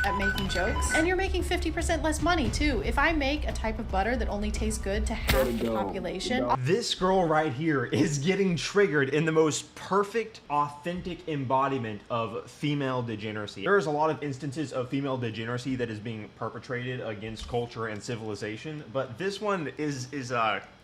at making jokes, and you're making 50% less money too. If I make a type of butter that only tastes good to half the population. This girl right here is getting triggered in the most perfect, authentic embodiment of female degeneracy. There's a lot of instances of female degeneracy that is being perpetrated against culture and civilization, but this one is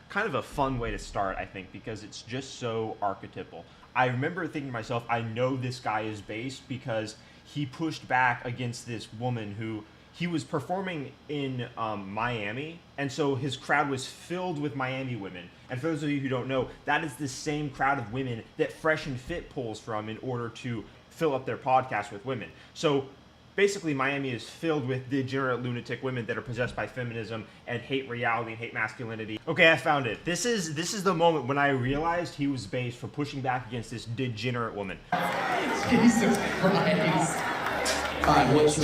kind of a fun way to start, I think, because it's just so archetypal. I remember thinking to myself, I know this guy is based because he pushed back against this woman who he was performing in Miami, and so his crowd was filled with Miami women. And for those of you who don't know, that is the same crowd of women that Fresh and Fit pulls from in order to fill up their podcast with women. So basically, Miami is filled with degenerate lunatic women that are possessed by feminism and hate reality and hate masculinity. Okay, I found it. This is the moment when I realized he was based for pushing back against this degenerate woman. Jesus Christ.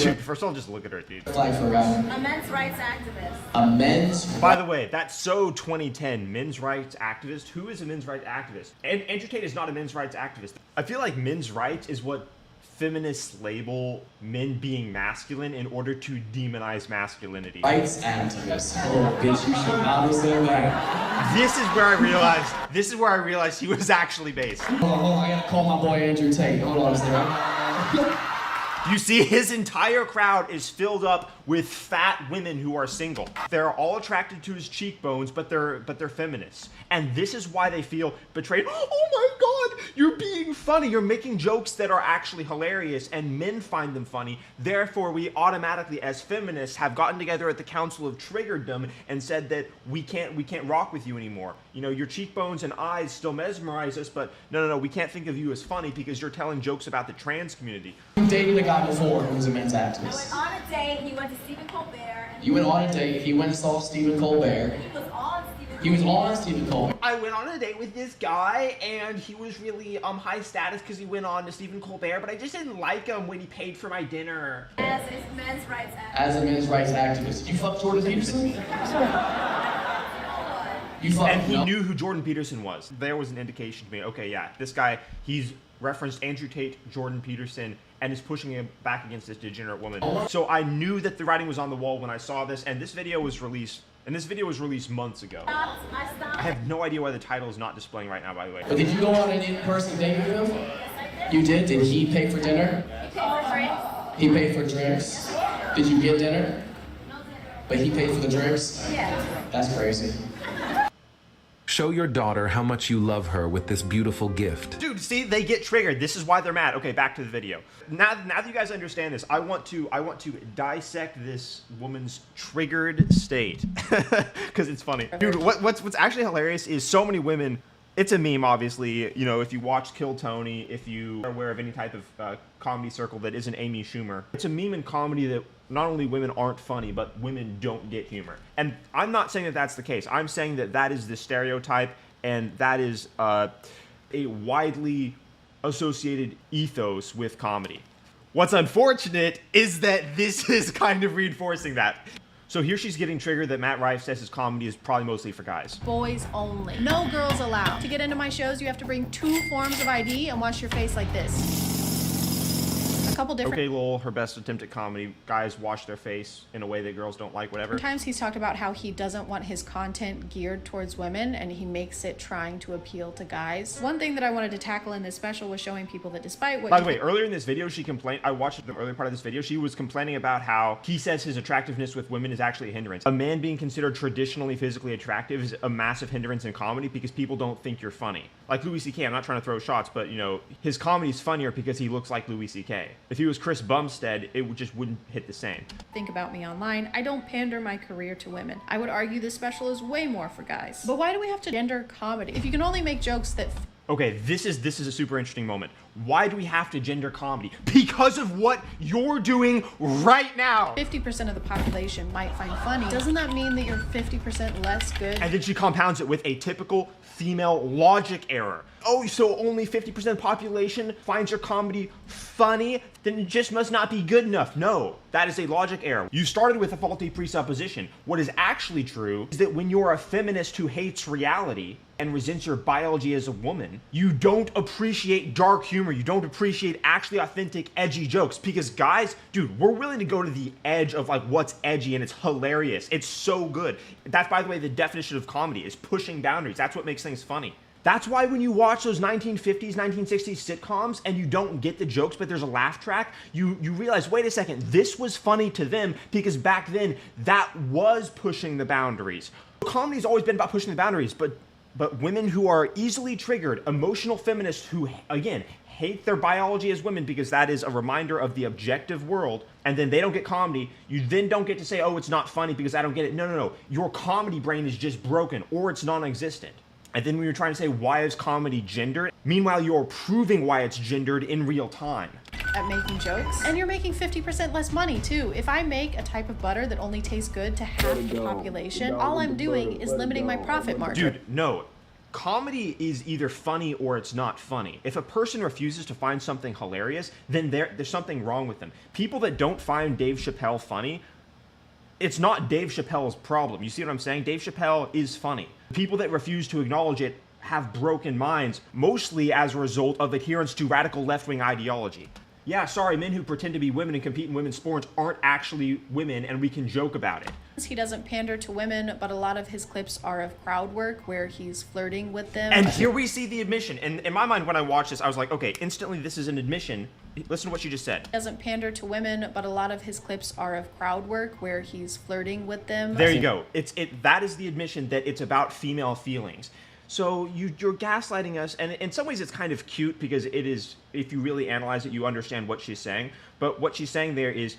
Dude, first of all, just look at her, dude. Like for a men's rights activist. A men's. By the way, that's so 2010. Men's rights activist. Who is a men's rights activist? And Andrew Tate is not a men's rights activist. I feel like men's rights is what feminists label men being masculine in order to demonize masculinity. Rights activist. Oh, bitch, you should not have said that. This is where I realized he was actually based. Hold on, I gotta call my boy Andrew Tate. Hold on a second. You see, his entire crowd is filled up with fat women who are single. They're all attracted to his cheekbones, but they're feminists. And this is why they feel betrayed. Oh my God, you're being funny. You're making jokes that are actually hilarious, and men find them funny. Therefore, we automatically, as feminists, have gotten together at the Council of Triggerdom and said that we can't rock with you anymore. You know, your cheekbones and eyes still mesmerize us, but no, we can't think of you as funny because you're telling jokes about the trans community. You dated a guy before who was a men's activist. I went on a date, he went to Stephen Colbert. And You went on a date, he went and saw Stephen Colbert. He was on Stephen Colbert. He was on Stephen Colbert. I went on a date with this guy, and he was really high status because he went on to Stephen Colbert, but I just didn't like him when he paid for my dinner. As a men's rights activist. As a men's rights activist. You fucked Jordan Peterson? You fucked And he knew who Jordan Peterson was. There was an indication to me, okay, yeah, this guy, he's referenced Andrew Tate, Jordan Peterson, and is pushing him back against this degenerate woman. So I knew that the writing was on the wall when I saw this, and this video was released months ago. I have no idea why the title is not displaying right now, by the way. But did you go on an in-person date with him? You did? Did he pay for dinner? He paid for drinks. He paid for drinks. Did you get dinner? No dinner. But he paid for the drinks? Yeah. That's crazy. Show your daughter how much you love her with this beautiful gift. Dude, see, they get triggered. This is why they're mad. Okay, back to the video. Now that you guys understand this, I want to dissect this woman's triggered state because it's funny. Dude, what's actually hilarious is so many women. It's a meme, obviously. You know, if you watch Kill Tony, if you are aware of any type of comedy circle that isn't Amy Schumer, it's a meme in comedy that not only women aren't funny, but women don't get humor. And I'm not saying that that's the case. I'm saying that that is the stereotype, and that is a widely associated ethos with comedy. What's unfortunate is that this is kind of reinforcing that. So here she's getting triggered that Matt Rife says his comedy is probably mostly for guys. Boys only. No girls allowed. To get into my shows, you have to bring 2 forms of ID and wash your face like this. A couple different... Okay, lol, her best attempt at comedy. Guys wash their face in a way that girls don't like, whatever. Sometimes he's talked about how he doesn't want his content geared towards women, and he makes it trying to appeal to guys. One thing that I wanted to tackle in this special was showing people that despite what... By the way, earlier in this video, she complained... I watched the earlier part of this video. She was complaining about how he says his attractiveness with women is actually a hindrance. A man being considered traditionally physically attractive is a massive hindrance in comedy because people don't think you're funny. Like Louis C.K., I'm not trying to throw shots, but, you know, his comedy's funnier because he looks like Louis C.K. If he was Chris Bumstead, it just wouldn't hit the same. Think about me online. I don't pander my career to women. I would argue this special is way more for guys. But why do we have to gender comedy? If you can only make jokes that... Okay, this is a super interesting moment. Why do we have to gender comedy? Because of what you're doing right now. 50% of the population might find funny. Doesn't that mean that you're 50% less good? And then she compounds it with a typical female logic error. Oh, so only 50% population finds your comedy funny? Then it just must not be good enough. No, that is a logic error. You started with a faulty presupposition. What is actually true is that when you're a feminist who hates reality and resents your biology as a woman, you don't appreciate dark humor. You don't appreciate actually authentic, edgy jokes. Because guys, dude, we're willing to go to the edge of like what's edgy, and it's hilarious. It's so good. That's, by the way, the definition of comedy is pushing boundaries. That's what makes things funny. That's why when you watch those 1950s, 1960s sitcoms and you don't get the jokes, but there's a laugh track, you realize, wait a second, this was funny to them because back then that was pushing the boundaries. Comedy's always been about pushing the boundaries, but women who are easily triggered, emotional feminists who, again, hate their biology as women because that is a reminder of the objective world, and then they don't get comedy, you then don't get to say, oh, it's not funny because I don't get it. No. Your comedy brain is just broken or it's non-existent. And then when you're trying to say, why is comedy gendered? Meanwhile, you're proving why it's gendered in real time. At making jokes, and you're making 50% less money too. If I make a type of butter that only tastes good to half the population, all I'm doing is limiting my profit margin. Dude, no. Comedy is either funny or it's not funny. If a person refuses to find something hilarious, then there's something wrong with them. People that don't find Dave Chappelle funny, it's not Dave Chappelle's problem. You see what I'm saying? Dave Chappelle is funny. People that refuse to acknowledge it have broken minds, mostly as a result of adherence to radical left-wing ideology. Yeah, sorry, men who pretend to be women and compete in women's sports aren't actually women, and we can joke about it. He doesn't pander to women, but a lot of his clips are of crowd work where he's flirting with them. And here we see the admission. And in my mind, when I watched this, I was like, okay, instantly this is an admission. Listen to what she just said. He doesn't pander to women, but a lot of his clips are of crowd work where he's flirting with them. There you go. That is the admission that it's about female feelings. So you're gaslighting us, and in some ways it's kind of cute because it is, if you really analyze it, you understand what she's saying. But what she's saying there is,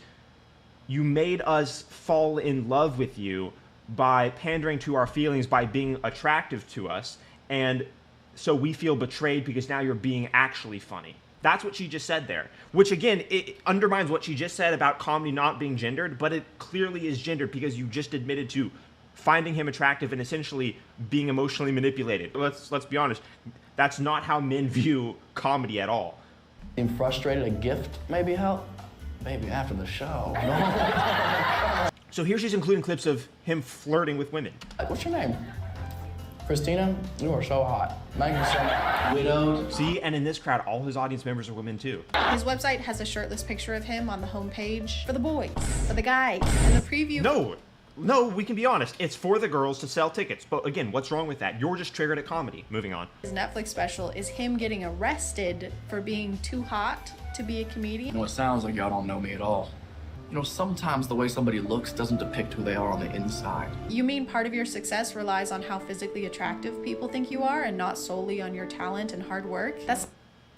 you made us fall in love with you by pandering to our feelings, by being attractive to us, and so we feel betrayed because now you're being actually funny. That's what she just said there, which again, it undermines what she just said about comedy not being gendered, but it clearly is gendered because you just admitted to finding him attractive and essentially being emotionally manipulated. Let's be honest, that's not how men view comedy at all. Being frustrated, a gift maybe help? Maybe after the show. So here she's including clips of him flirting with women. What's your name? Christina, you are so hot. Thank you so much. Widowed. See, and in this crowd, all his audience members are women too. His website has a shirtless picture of him on the homepage for the boys, for the guys, and the preview. No, we can be honest. It's for the girls to sell tickets. But again, what's wrong with that? You're just triggered at comedy. Moving on. His Netflix special is him getting arrested for being too hot to be a comedian. You know, it sounds like y'all don't know me at all. You know, sometimes the way somebody looks doesn't depict who they are on the inside. You mean part of your success relies on how physically attractive people think you are and not solely on your talent and hard work? That's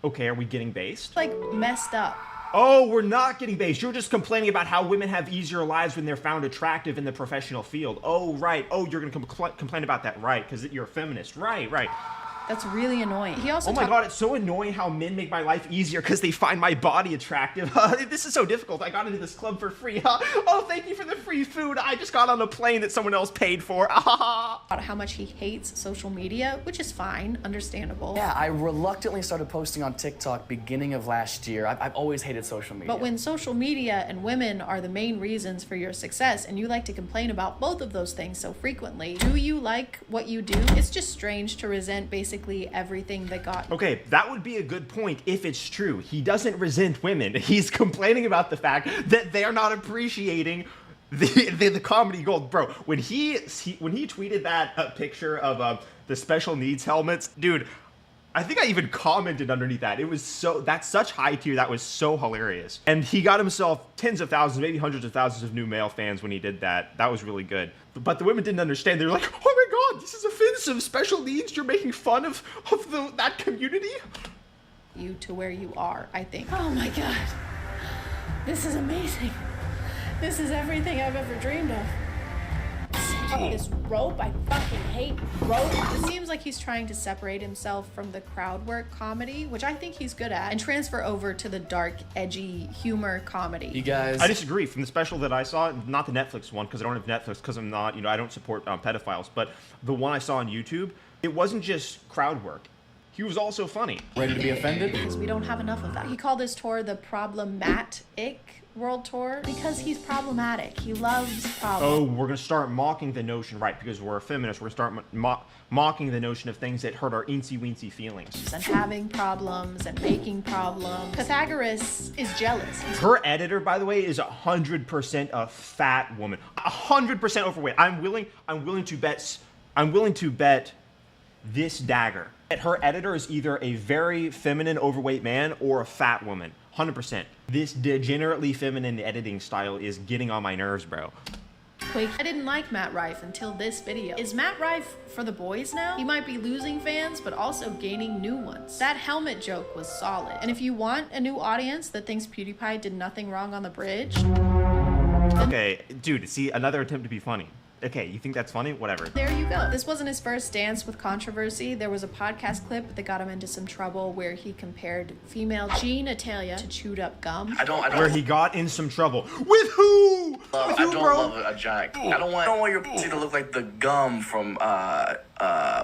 Okay, are we getting based? like messed up. Oh, we're not getting based. You're just complaining about how women have easier lives when they're found attractive in the professional field. Oh, right. Oh, you're going to complain about that, right? Because you're a feminist. Right. That's really annoying. He also Oh my god, it's so annoying how men make my life easier because they find my body attractive. This is so difficult. I got into this club for free. Oh, thank you for the free food. I just got on a plane that someone else paid for. about how much he hates social media, which is fine, understandable. Yeah, I reluctantly started posting on TikTok beginning of last year. I've always hated social media. But when social media and women are the main reasons for your success, and you like to complain about both of those things so frequently, do you like what you do? It's just strange to resent basically everything that got... Okay, that would be a good point if it's true. He doesn't resent women. He's complaining about the fact that they're not appreciating the comedy gold. Bro, when he tweeted that picture of the special needs helmets, dude, I think I even commented underneath that. It was that's such high tier. That was so hilarious. And he got himself tens of thousands, maybe hundreds of thousands of new male fans when he did that. That was really good. But the women didn't understand. They were like, oh my god, this is offensive. Special needs, you're making fun of that community? You to where you are, I think. Oh my god. This is amazing. This is everything I've ever dreamed of. This rope, I fucking hate rope. It seems like he's trying to separate himself from the crowd work comedy, which I think he's good at, and transfer over to the dark, edgy humor comedy. You guys... I disagree. From the special that I saw, not the Netflix one, because I don't have Netflix, because I'm not, I don't support pedophiles, but the one I saw on YouTube, it wasn't just crowd work. he was also funny. Ready to be offended? Because we don't have enough of that. He called his tour the Problematic World Tour because he's problematic. He loves problems. Oh, we're gonna start mocking the notion, right? Because we're a feminist, we're gonna start mocking the notion of things that hurt our eensy-weensy feelings. And having problems and making problems. Pythagoras is jealous. Her editor, by the way, is 100% a fat woman. 100% overweight. I'm willing to bet this dagger that her editor is either a very feminine, overweight man or a fat woman. 100%. This degenerately feminine editing style is getting on my nerves, bro. Wait, I didn't like Matt Rife until this video. Is Matt Rife for the boys now? He might be losing fans, but also gaining new ones. That helmet joke was solid. And if you want a new audience that thinks PewDiePie did nothing wrong on the bridge... Okay, dude, see, another attempt to be funny. Okay, you think that's funny? Whatever. There you go. This wasn't his first dance with controversy. There was a podcast clip that got him into some trouble where he compared female genitalia to chewed up gum. I don't. Where he got in some trouble. With who? With I who, don't bro? love a giant. I don't want your pussy to look like the gum from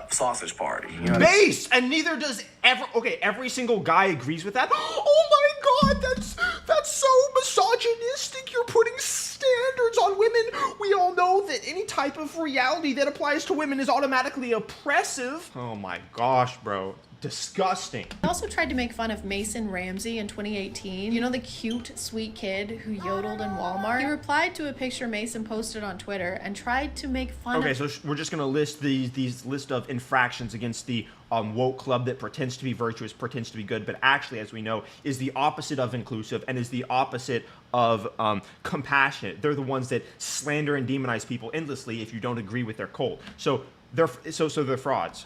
Sausage Party. You know what I mean? Base, and neither does every single guy agrees with that. Oh my god, that's so misogynistic. You're putting standards on women. We all know that any type of reality that applies to women is automatically oppressive. Oh my gosh, bro. Disgusting. He also tried to make fun of Mason Ramsey in 2018. You know, the cute, sweet kid who yodeled in Walmart? He replied to a picture Mason posted on Twitter and tried to make fun of... Okay, so we're just gonna list these list of infractions against the woke club that pretends to be virtuous, pretends to be good, but actually, as we know, is the opposite of inclusive and is the opposite of compassionate. They're the ones that slander and demonize people endlessly if you don't agree with their cult. So they're frauds.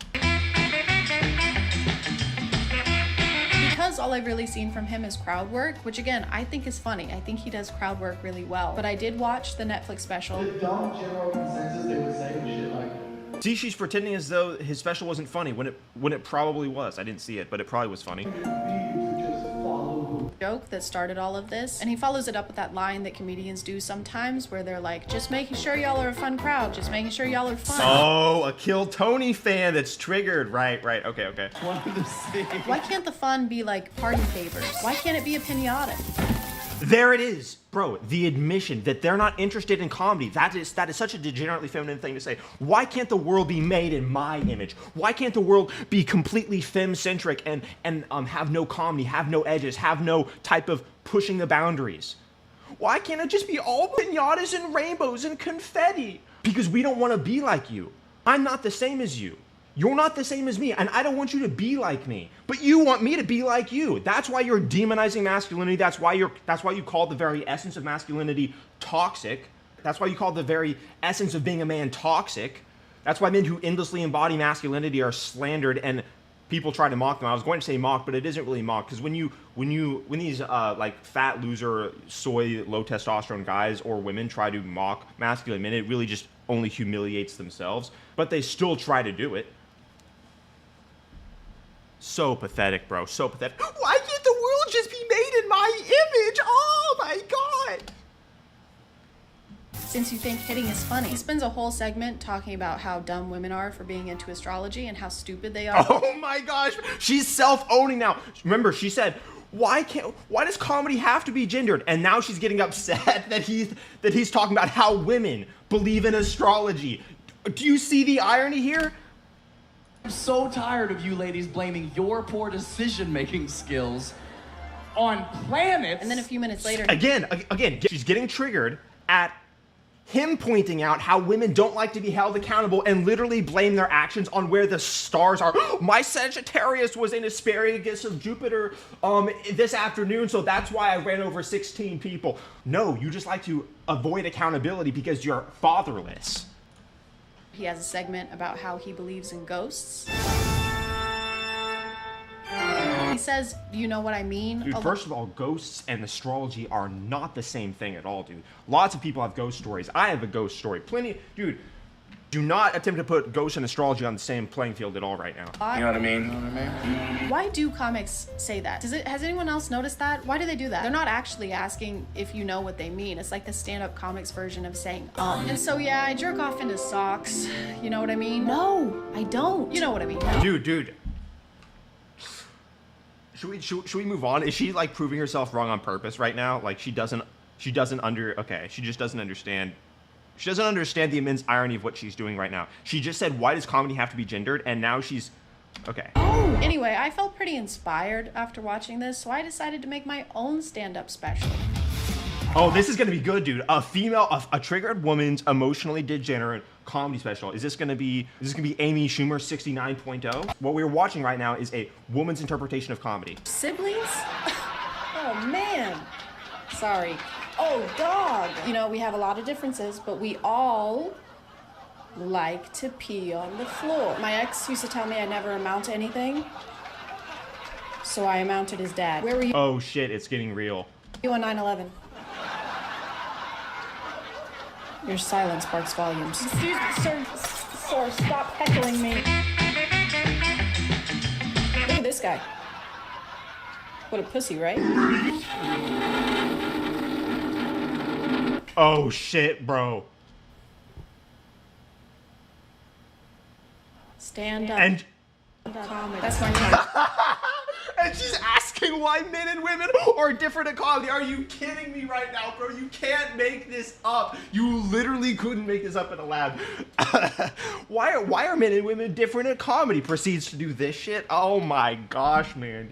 Because all I've really seen from him is crowd work, which again, I think is funny. I think he does crowd work really well. But I did watch the Netflix special. The dumb general consensus they would say shit like... See, she's pretending as though his special wasn't funny when it probably was. I didn't see it, but it probably was funny. Joke that started all of this, and he follows it up with that line that comedians do sometimes where they're like, just making sure y'all are a fun crowd, just making sure y'all are fun. Oh, a Kill Tony fan that's triggered. Right, okay. Why can't the fun be like party favors? Why can't it be a pinata? There it is, bro. The admission that they're not interested in comedy. That is such a degenerately feminine thing to say. Why can't the world be made in my image? Why can't the world be completely femme-centric and have no comedy, have no edges, have no type of pushing the boundaries? Why can't it just be all pinatas and rainbows and confetti? Because we don't want to be like you. I'm not the same as you. You're not the same as me, and I don't want you to be like me. But you want me to be like you. That's why you're demonizing masculinity. That's why you call the very essence of masculinity toxic. That's why you call the very essence of being a man toxic. That's why men who endlessly embody masculinity are slandered and people try to mock them. I was going to say mock, but it isn't really mock, because when these like fat loser soy low testosterone guys or women try to mock masculine men, it really just only humiliates themselves. But they still try to do it. So pathetic, bro. So pathetic. Why can't the world just be made in my image? Oh my god. Since you think hitting is funny, he spends a whole segment talking about how dumb women are for being into astrology and how stupid they are. Oh my gosh. She's self-owning now. Remember, she said, why does comedy have to be gendered? And now she's getting upset that he's talking about how women believe in astrology. Do you see the irony here? I'm so tired of you ladies blaming your poor decision-making skills on planets. And then a few minutes later... Again, she's getting triggered at him pointing out how women don't like to be held accountable and literally blame their actions on where the stars are. My Sagittarius was in asparagus of Jupiter this afternoon, so that's why I ran over 16 people. No, you just like to avoid accountability because you're fatherless. He has a segment about how he believes in ghosts. He says, do you know what I mean? Dude, first of all, ghosts and astrology are not the same thing at all, dude. Lots of people have ghost stories. I have a ghost story. Plenty. Dude, do not attempt to put ghosts and astrology on the same playing field at all right now. You know what I mean? Why do comics say that? Has anyone else noticed that? Why do they do that? They're not actually asking if you know what they mean. It's like the stand-up comics version of saying, And so, yeah, I jerk off into socks. You know what I mean? No, I don't. You know what I mean? Dude. Should we move on? Is she like proving herself wrong on purpose right now? Like she just doesn't understand. She doesn't understand the immense irony of what she's doing right now. She just said, why does comedy have to be gendered? And now she's, okay. Oh, anyway, I felt pretty inspired after watching this, so I decided to make my own stand-up special. Oh, this is gonna be good, dude. A triggered woman's emotionally degenerate comedy special. Is this gonna be Amy Schumer 69.0? What we're watching right now is a woman's interpretation of comedy. Siblings? Oh, man. Sorry. Oh, dog. You know, we have a lot of differences, but we all like to pee on the floor. My ex used to tell me I never amount to anything, so I amounted his dad. Where were you? Oh shit, it's getting real. You on 9/11? Your silence sparks volumes. Excuse me, sir, stop heckling me. Look at this guy. What a pussy, right? Oh shit, bro. Stand up. And Comedy. That's my name. and she's asking why men and women are different in comedy. Are you kidding me right now, bro? You can't make this up. You literally couldn't make this up in a lab. Why are men and women different in comedy? Proceeds to do this shit. Oh my gosh, man.